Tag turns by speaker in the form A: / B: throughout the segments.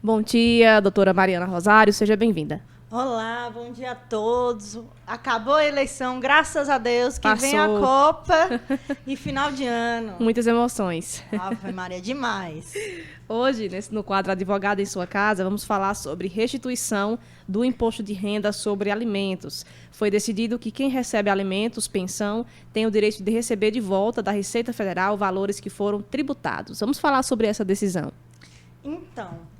A: Bom dia, doutora Mariana Rosário, seja bem-vinda.
B: Olá, bom dia a todos. Acabou a eleição, graças a Deus, que
A: Passou.
B: vem a Copa e final de ano.
A: Muitas emoções.
B: Ave Maria, demais.
A: Hoje, no quadro Advogado em Sua Casa, vamos falar sobre restituição do imposto de renda sobre alimentos. Foi decidido que quem recebe alimentos, pensão, tem o direito de receber de volta da Receita Federal valores que foram tributados. Vamos falar sobre essa decisão.
B: Então,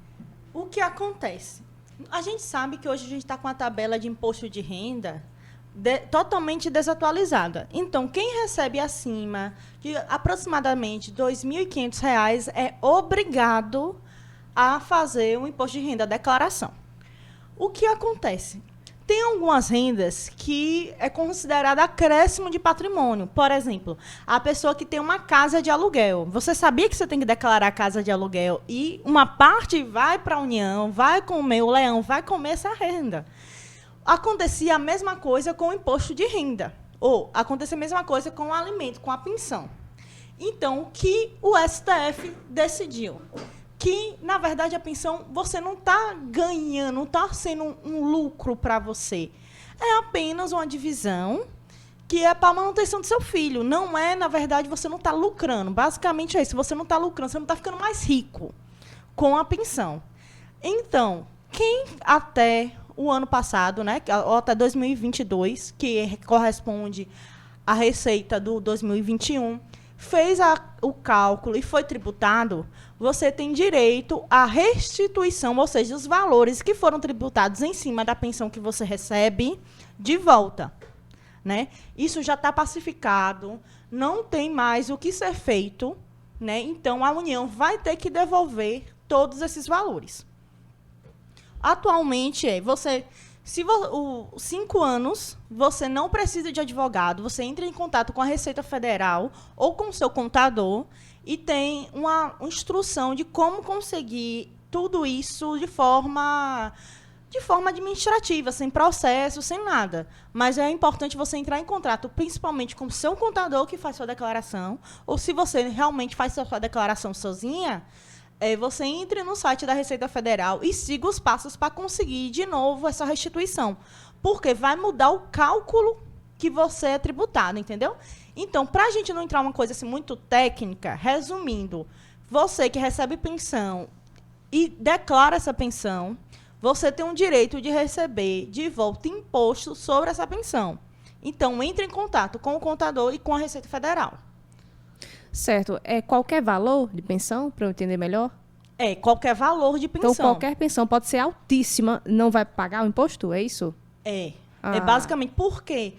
B: o que acontece? A gente sabe que hoje a gente está com a tabela de imposto de renda totalmente desatualizada. Então, quem recebe acima de aproximadamente R$ 2.500 é obrigado a fazer o imposto de renda, a declaração. O que acontece? Tem algumas rendas que é considerada acréscimo de patrimônio. Por exemplo, a pessoa que tem uma casa de aluguel. Você sabia que você tem que declarar a casa de aluguel e uma parte vai para a União, vai comer, o leão vai comer essa renda. Acontecia a mesma coisa com o imposto de renda. Ou acontecia a mesma coisa com o alimento, com a pensão. Então, o que o STF decidiu? Que, na verdade, a pensão, você não está ganhando, não está sendo um lucro para você. É apenas uma divisão que é para a manutenção do seu filho. Não é, na verdade, você não está lucrando. Basicamente é isso. Você não está lucrando, você não está ficando mais rico com a pensão. Então, quem até o ano passado, né, ou até 2022, que corresponde à receita do 2021, fez o cálculo e foi tributado, você tem direito à restituição, ou seja, os valores que foram tributados em cima da pensão que você recebe, de volta. Né? Isso já está pacificado, não tem mais o que ser feito, né? Então, a União vai ter que devolver todos esses valores. Atualmente, se 5 anos, você não precisa de advogado, você entra em contato com a Receita Federal ou com o seu contador e tem uma instrução de como conseguir tudo isso de forma administrativa, sem processo, sem nada. Mas é importante você entrar em contato, principalmente com o seu contador que faz sua declaração, ou se você realmente faz sua declaração sozinha, você entre no site da Receita Federal e siga os passos para conseguir, de novo, essa restituição. Porque vai mudar o cálculo que você é tributado, entendeu? Então, para a gente não entrar uma coisa assim, muito técnica, resumindo, você que recebe pensão e declara essa pensão, você tem o direito de receber de volta imposto sobre essa pensão. Então, entre em contato com o contador e com a Receita Federal.
A: Certo. É qualquer valor de pensão, para eu entender melhor?
B: É, qualquer valor de pensão.
A: Então, qualquer pensão pode ser altíssima, não vai pagar o imposto, é isso?
B: É basicamente porque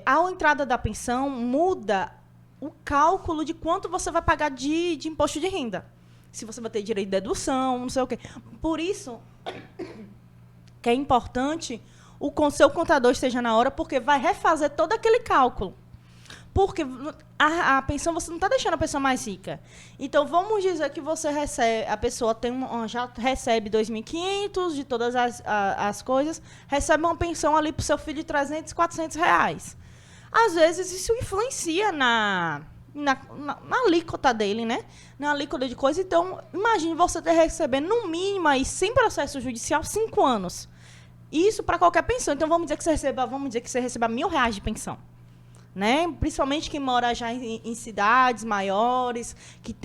B: a entrada da pensão muda o cálculo de quanto você vai pagar de imposto de renda. Se você vai ter direito de dedução, não sei o quê. Por isso que é importante o seu contador esteja na hora, porque vai refazer todo aquele cálculo. Porque a pensão, você não está deixando a pessoa mais rica. Então, vamos dizer que você recebe, a pessoa já recebe 2.500 de todas as coisas, recebe uma pensão ali para o seu filho de 300, 400 reais. Às vezes, isso influencia na alíquota dele, né? Na alíquota de coisa. Então, imagine você ter recebendo, no mínimo, aí, sem processo judicial, 5 anos. Isso para qualquer pensão. Então, vamos dizer que você receba R$1.000 de pensão. Né? Principalmente quem mora já em cidades maiores, que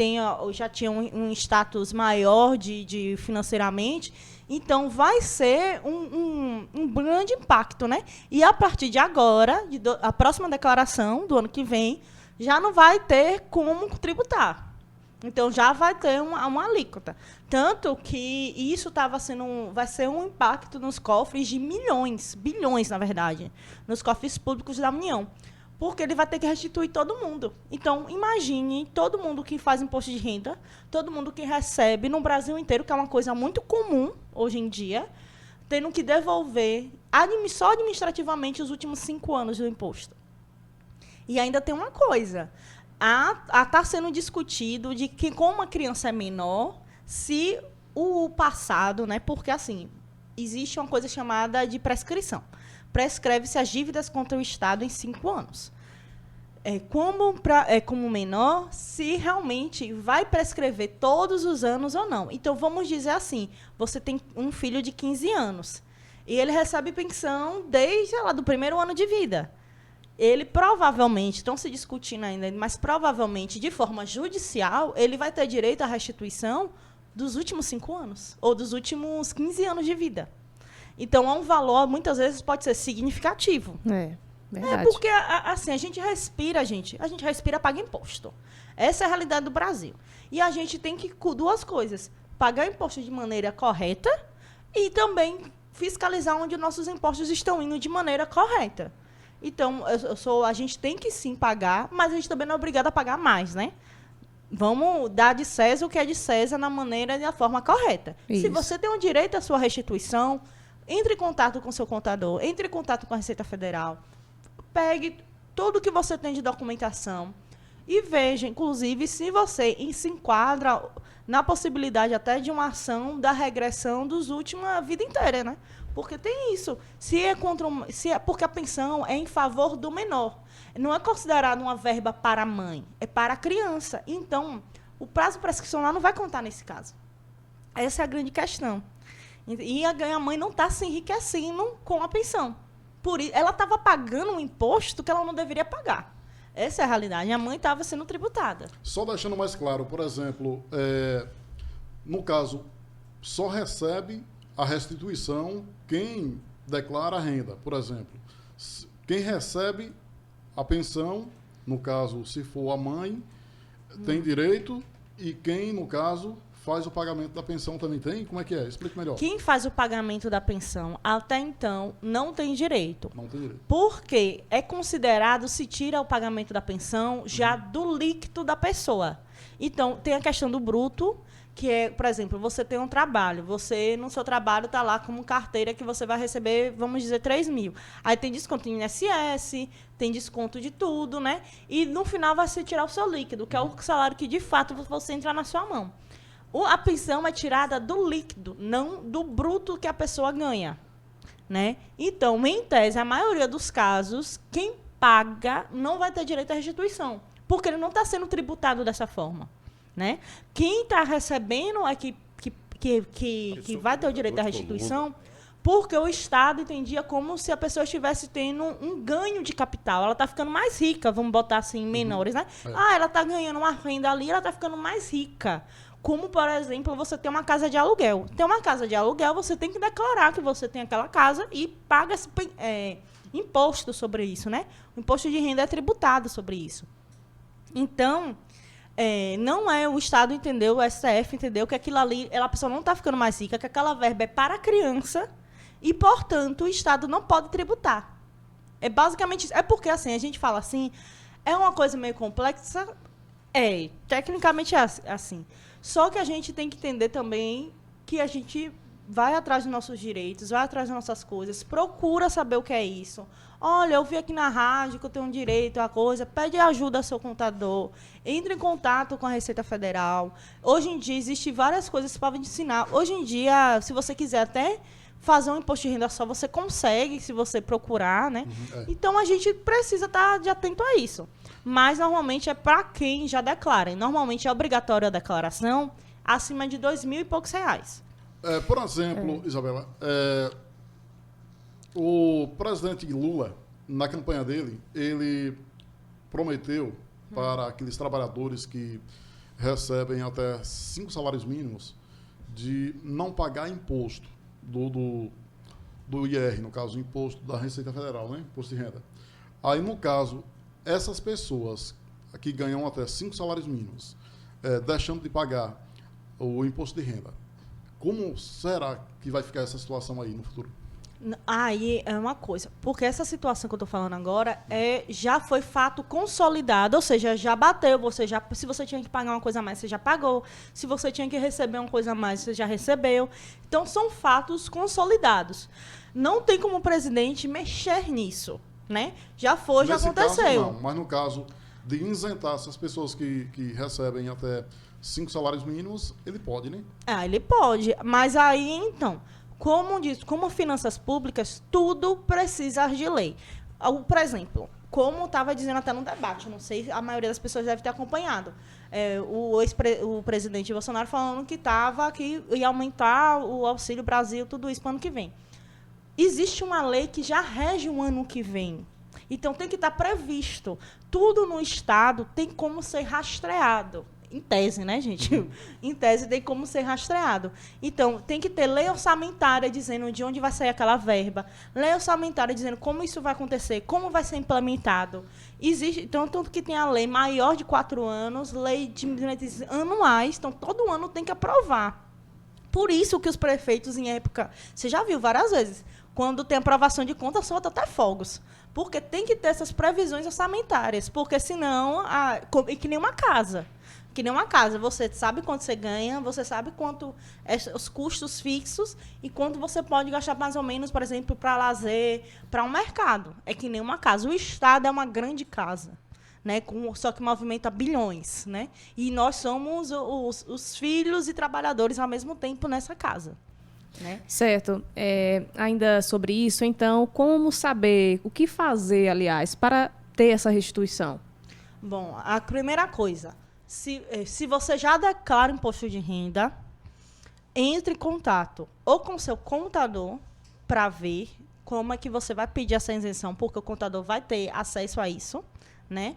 B: já tinha um status maior de financeiramente. Então, vai ser um grande impacto. Né? E, a partir de agora, a próxima declaração do ano que vem, já não vai ter como tributar. Então, já vai ter uma alíquota. Tanto que isso vai ser um impacto nos cofres de milhões, bilhões, na verdade, nos cofres públicos da União. Porque ele vai ter que restituir todo mundo. Então, imagine todo mundo que faz imposto de renda, todo mundo que recebe no Brasil inteiro, que é uma coisa muito comum hoje em dia, tendo que devolver só administrativamente os últimos 5 anos do imposto. E ainda tem uma coisa. Está sendo discutido de que, como a criança é menor, se o passado, né, porque assim, existe uma coisa chamada de prescrição. Prescreve-se as dívidas contra o Estado em 5 anos. como menor, se realmente vai prescrever todos os anos ou não. Então, vamos dizer assim, você tem um filho de 15 anos e ele recebe pensão desde lá do primeiro ano de vida. Ele provavelmente, estão se discutindo ainda, mas provavelmente, de forma judicial, ele vai ter direito à restituição dos últimos 5 anos ou dos últimos 15 anos de vida. Então, é um valor, muitas vezes, pode ser significativo.
A: Verdade.
B: Porque, assim, a gente respira, paga imposto. Essa é a realidade do Brasil. E a gente tem que, duas coisas, pagar imposto de maneira correta e também fiscalizar onde nossos impostos estão indo de maneira correta. Então, a gente tem que, sim, pagar, mas a gente também não é obrigado a pagar mais, né? Vamos dar de César o que é de César na maneira e da forma correta.
A: Isso.
B: Se você tem o direito à sua restituição, entre em contato com o seu contador, entre em contato com a Receita Federal, pegue tudo que você tem de documentação e veja, inclusive, se você se enquadra na possibilidade até de uma ação da regressão dos últimos, a vida inteira, né? Porque tem isso. Porque a pensão é em favor do menor. Não é considerado uma verba para a mãe, é para a criança. Então, o prazo prescricional não vai contar nesse caso. Essa é a grande questão. E a mãe não está se enriquecendo com a pensão. Por isso, ela estava pagando um imposto que ela não deveria pagar. Essa é a realidade. A mãe estava sendo tributada.
C: Só deixando mais claro, por exemplo, no caso, só recebe a restituição quem declara a renda. Por exemplo, quem recebe a pensão, no caso, se for a mãe, tem direito, e quem, no caso, faz o pagamento da pensão também tem? Como é que é? Explique melhor.
B: Quem faz o pagamento da pensão, até então, não tem direito.
C: Não tem direito.
B: Porque é considerado, se tira o pagamento da pensão, já do líquido da pessoa. Então, tem a questão do bruto, que é, por exemplo, você tem um trabalho, você, no seu trabalho, está lá como carteira que você vai receber, vamos dizer, 3 mil. Aí tem desconto em INSS, tem desconto de tudo, né? E, no final, vai se tirar o seu líquido, que é o salário que, de fato, você entra na sua mão. A pensão é tirada do líquido, não do bruto que a pessoa ganha, né? Então, em tese, a maioria dos casos, quem paga não vai ter direito à restituição, porque ele não está sendo tributado dessa forma, né? Quem está recebendo é que vai ter o direito à restituição, porque o Estado entendia como se a pessoa estivesse tendo um ganho de capital. Ela está ficando mais rica, vamos botar assim, menores, né? Ela está ganhando uma renda ali, ela está ficando mais rica. Como, por exemplo, você tem uma casa de aluguel. Tem uma casa de aluguel, você tem que declarar que você tem aquela casa e paga imposto sobre isso, né? O imposto de renda é tributado sobre isso. Então, não é o Estado, entendeu? O STF entendeu que aquilo ali, a pessoa não está ficando mais rica, que aquela verba é para a criança e, portanto, o Estado não pode tributar. É basicamente isso. É porque, assim, a gente fala assim, é uma coisa meio complexa. Tecnicamente é assim. Só que a gente tem que entender também que a gente vai atrás dos nossos direitos, vai atrás das nossas coisas, procura saber o que é isso. Olha, eu vi aqui na rádio que eu tenho um direito a coisa, pede ajuda ao seu contador, entre em contato com a Receita Federal. Hoje em dia, existem várias coisas para ensinar. Hoje em dia, se você quiser até fazer um imposto de renda só, você consegue, se você procurar, né? Então, a gente precisa estar de atento a isso. Mas, normalmente, é para quem já declara. E, normalmente, é obrigatória a declaração acima de R$2.000 e poucos.
C: Por exemplo, Isabela, o presidente Lula, na campanha dele, ele prometeu para aqueles trabalhadores que recebem até 5 salários mínimos de não pagar imposto do IR, no caso, o imposto da Receita Federal, né? Imposto de renda. Aí, no caso, essas pessoas que ganham até 5 salários mínimos, deixando de pagar o imposto de renda, como será que vai ficar essa situação aí no futuro?
B: Aí é uma coisa, porque essa situação que eu estou falando agora já foi fato consolidado, ou seja, já bateu, se você tinha que pagar uma coisa a mais, você já pagou, se você tinha que receber uma coisa a mais, você já recebeu. Então, são fatos consolidados. Não tem como o presidente mexer nisso, né? Já foi, já aconteceu.
C: Caso, não, mas no caso de isentar essas pessoas que recebem até 5 salários mínimos, ele pode, né?
B: Ele pode, mas aí, então, como finanças públicas, tudo precisa de lei. Por exemplo, como estava dizendo até no debate, eu não sei, a maioria das pessoas deve ter acompanhado, o presidente Bolsonaro falando que ia aumentar o Auxílio Brasil, tudo isso para o ano que vem. Existe uma lei que já rege o ano que vem. Então, tem que estar previsto. Tudo no Estado tem como ser rastreado. Em tese, né, gente? Em tese, tem como ser rastreado. Então, tem que ter lei orçamentária dizendo de onde vai sair aquela verba. Lei orçamentária dizendo como isso vai acontecer, como vai ser implementado. Existe, então, tanto que tem a lei maior de 4 anos, lei de diretrizes anuais. Então, todo ano tem que aprovar. Por isso que os prefeitos, em época... Você já viu várias vezes. Quando tem aprovação de conta, solta até fogos. Porque tem que ter essas previsões orçamentárias. Porque, senão, é que nem uma casa. Que nem uma casa. Você sabe quanto você ganha, você sabe quanto os custos fixos e quanto você pode gastar, mais ou menos, por exemplo, para lazer, para um mercado. É que nem uma casa. O Estado é uma grande casa. Né, só que movimenta bilhões, né? E nós somos os filhos e trabalhadores ao mesmo tempo nessa casa. Né?
A: Certo. Ainda sobre isso, então, como saber, o que fazer, aliás, para ter essa restituição?
B: Bom, a primeira coisa, se você já declara imposto de renda, entre em contato ou com seu contador para ver como é que você vai pedir essa isenção, porque o contador vai ter acesso a isso, né?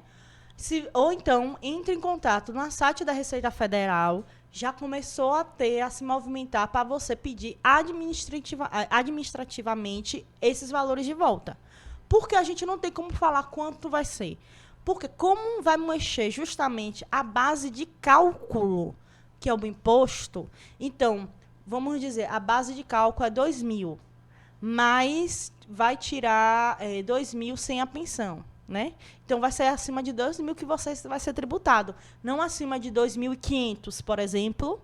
B: Ou então, entre em contato no site da Receita Federal, já começou a se movimentar para você pedir administrativamente esses valores de volta. Porque a gente não tem como falar quanto vai ser. Porque como vai mexer justamente a base de cálculo, que é o imposto, então, vamos dizer, a base de cálculo é 2.000, mas vai tirar 2.000 sem a pensão. Né? Então, vai ser acima de 2.000 que você vai ser tributado. Não acima de 2.500, por exemplo,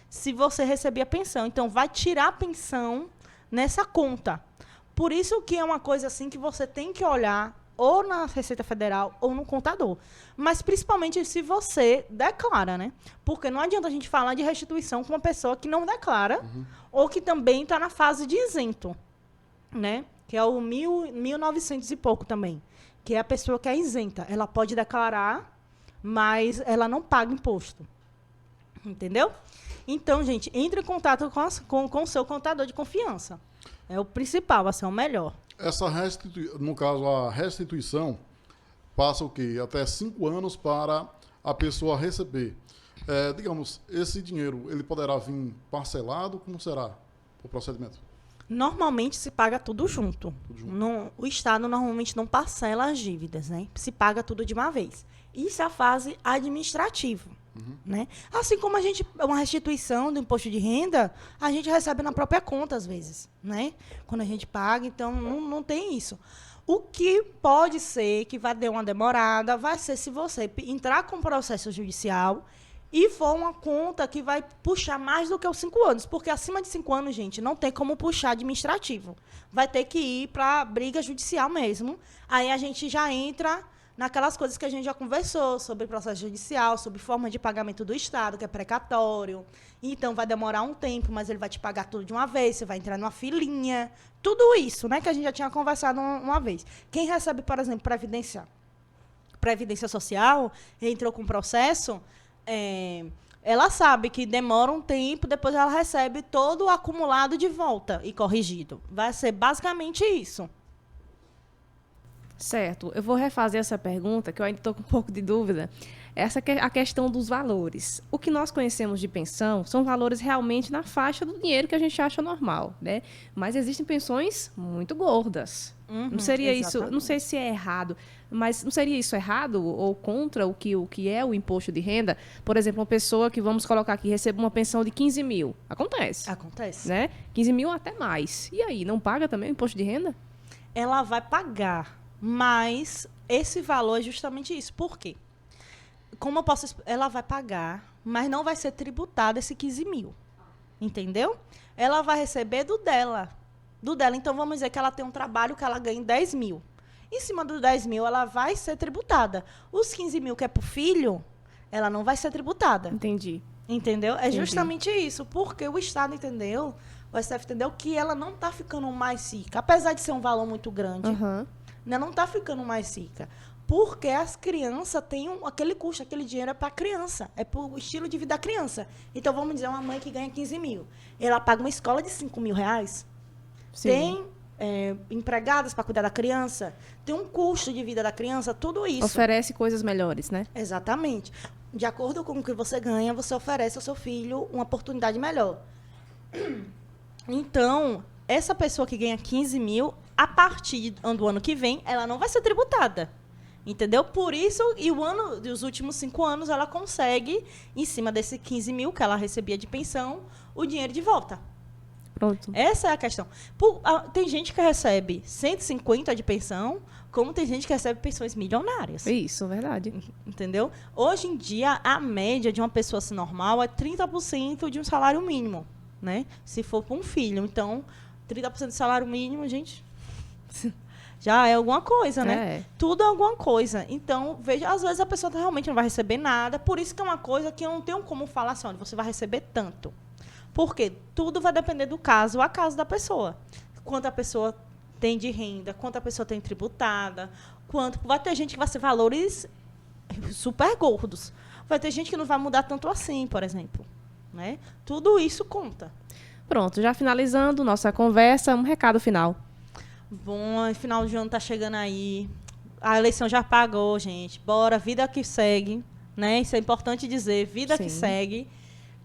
B: se você receber a pensão. Então, vai tirar a pensão nessa conta. Por isso que é uma coisa assim que você tem que olhar ou na Receita Federal ou no contador. Mas, principalmente, se você declara, né? Porque não adianta a gente falar de restituição com uma pessoa que não declara ou que também está na fase de isento, né? Que é o 1.900 e pouco também. Que é a pessoa que é isenta. Ela pode declarar, mas ela não paga imposto. Entendeu? Então, gente, entre em contato com o seu contador de confiança. É o principal, assim, é o melhor.
C: No caso, a restituição passa o quê? Até 5 anos para a pessoa receber. Digamos, esse dinheiro, ele poderá vir parcelado? Como será o procedimento?
B: Normalmente se paga tudo junto. O Estado normalmente não parcela as dívidas, né? Se paga tudo de uma vez. Isso é a fase administrativa. Né? Assim como uma restituição do imposto de renda, a gente recebe na própria conta, às vezes. Né? Quando a gente paga, então não tem isso. O que pode ser que vai dar uma demorada, vai ser se você entrar com processo judicial e for uma conta que vai puxar mais do que os 5 anos. Porque acima de 5 anos, gente, não tem como puxar administrativo. Vai ter que ir para a briga judicial mesmo. Aí a gente já entra naquelas coisas que a gente já conversou, sobre processo judicial, sobre forma de pagamento do Estado, que é precatório. Então, vai demorar um tempo, mas ele vai te pagar tudo de uma vez, você vai entrar numa filinha. Tudo isso, né, que a gente já tinha conversado uma vez. Quem recebe, por exemplo, Previdência Social, entrou com processo... ela sabe que demora um tempo, depois ela recebe todo o acumulado de volta e corrigido. Vai ser basicamente isso.
A: Certo. Eu vou refazer essa pergunta, que eu ainda estou com um pouco de dúvida. Essa é a questão dos valores. O que nós conhecemos de pensão são valores realmente na faixa do dinheiro que a gente acha normal, né? Mas existem pensões muito gordas. Não seria isso, não sei se é errado, mas não seria isso errado ou contra o que é o imposto de renda? Por exemplo, uma pessoa que, vamos colocar aqui, recebe uma pensão de 15 mil. Acontece.
B: Acontece.
A: Né? 15 mil até mais. E aí, não paga também o imposto de renda?
B: Ela vai pagar, mas esse valor é justamente isso. Por quê? Ela vai pagar, mas não vai ser tributada esse 15 mil. Entendeu? Ela vai receber do dela. Então, vamos dizer que ela tem um trabalho que ela ganha 10 mil. Em cima dos 10 mil, ela vai ser tributada. Os 15 mil que é para o filho, ela não vai ser tributada.
A: Entendi.
B: Entendeu? É justamente isso. Porque o Estado entendeu, o STF entendeu que ela não está ficando mais rica. Apesar de ser um valor muito grande, ainda não está ficando mais rica. Porque as crianças têm aquele custo, aquele dinheiro é para a criança, é para o estilo de vida da criança. Então, vamos dizer, uma mãe que ganha 15 mil, ela paga uma escola de 5 mil reais,
A: Sim.
B: tem empregadas para cuidar da criança, tem um custo de vida da criança, tudo isso.
A: Oferece coisas melhores, né?
B: Exatamente. De acordo com o que você ganha, você oferece ao seu filho uma oportunidade melhor. Então, essa pessoa que ganha 15 mil, a partir do ano que vem, ela não vai ser tributada. Entendeu? Por isso, e o ano dos últimos 5 anos, ela consegue, em cima desse 15 mil que ela recebia de pensão, o dinheiro de volta.
A: Pronto.
B: Essa é a questão. Tem gente que recebe 150 de pensão, como tem gente que recebe pensões milionárias.
A: Isso, verdade.
B: Entendeu? Hoje em dia, a média de uma pessoa assim, normal é 30% de um salário mínimo, né? Se for para um filho. Então, 30% do salário mínimo, gente, já é alguma coisa, né?
A: É.
B: Tudo é alguma coisa. Então, veja, às vezes a pessoa realmente não vai receber nada. Por isso que é uma coisa que eu não tenho como falar assim, olha, você vai receber tanto. Porque tudo vai depender do caso a caso da pessoa. Quanto a pessoa tem de renda, quanto a pessoa tem tributada, quanto... Vai ter gente que vai ser valores super gordos. Vai ter gente que não vai mudar tanto assim, por exemplo. Né? Tudo isso conta.
A: Pronto, já finalizando nossa conversa, um recado final.
B: Bom, final de ano tá chegando aí. A eleição já pagou, gente. Bora, vida que segue. Né? Isso é importante dizer, vida que
A: Sim.
B: segue.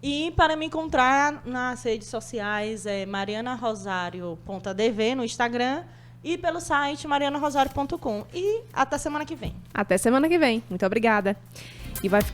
B: E para me encontrar nas redes sociais é marianarosario.adv no Instagram e pelo site marianarosario.com. E até semana que vem.
A: Até semana que vem. Muito obrigada. E vai ficar